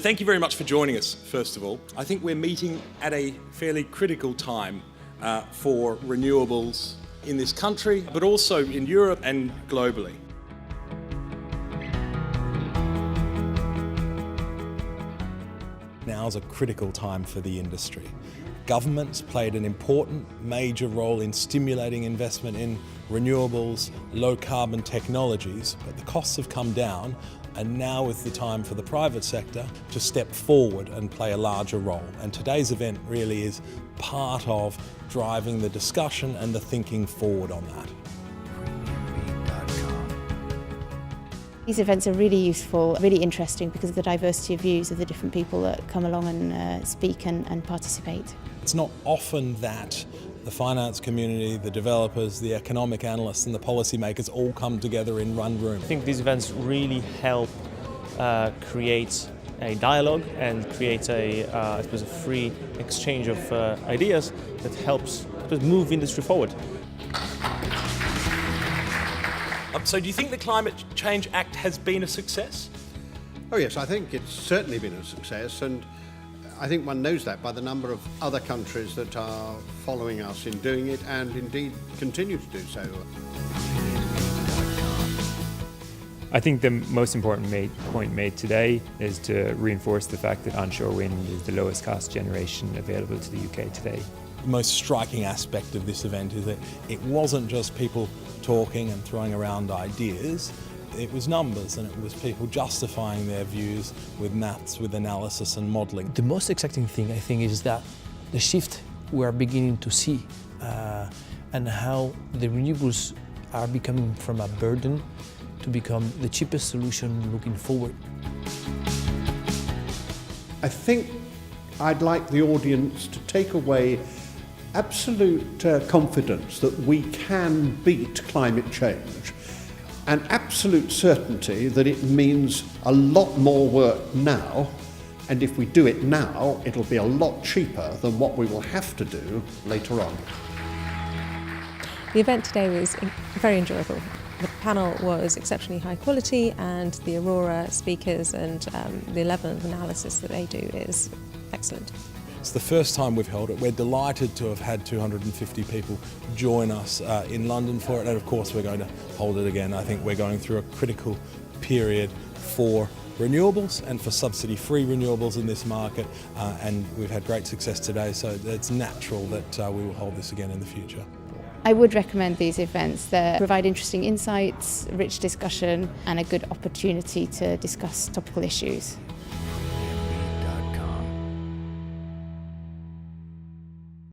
thank you very much for joining us, first of all. I think we're meeting at a fairly critical time for renewables in this country, but also in Europe and globally. Now's a critical time for the industry. Governments played an important, major role in stimulating investment in renewables, low-carbon technologies, but the costs have come down, and now is the time for the private sector to step forward and play a larger role. And today's event really is part of driving the discussion and the thinking forward on that. These events are really useful, really interesting because of the diversity of views of the different people that come along and speak and participate. It's not often that the finance community, the developers, the economic analysts and the policymakers all come together in one room. I think these events really help create a dialogue and create I suppose a free exchange of ideas that helps move industry forward. So do you think the Climate Change Act has been a success? Oh yes, I think it's certainly been a success, and I think one knows that by the number of other countries that are following us in doing it and indeed continue to do so. I think the most important point made today is to reinforce the fact that onshore wind is the lowest cost generation available to the UK today. The most striking aspect of this event is that it wasn't just people talking and throwing around ideas, it was numbers, and it was people justifying their views with maths, with analysis and modelling. The most exciting thing, I think, is that the shift we are beginning to see and how the renewables are becoming from a burden to become the cheapest solution looking forward. I think I'd like the audience to take away absolute confidence that we can beat climate change, and absolute certainty that it means a lot more work now, and if we do it now, it'll be a lot cheaper than what we will have to do later on. The event today was very enjoyable. The panel was exceptionally high quality, and the Aurora speakers and the level of analysis that they do is excellent. It's the first time we've held it. We're delighted to have had 250 people join us in London for it, and of course we're going to hold it again. I think we're going through a critical period for renewables and for subsidy-free renewables in this market, and we've had great success today, so it's natural that we will hold this again in the future. I would recommend these events that provide interesting insights, rich discussion and a good opportunity to discuss topical issues.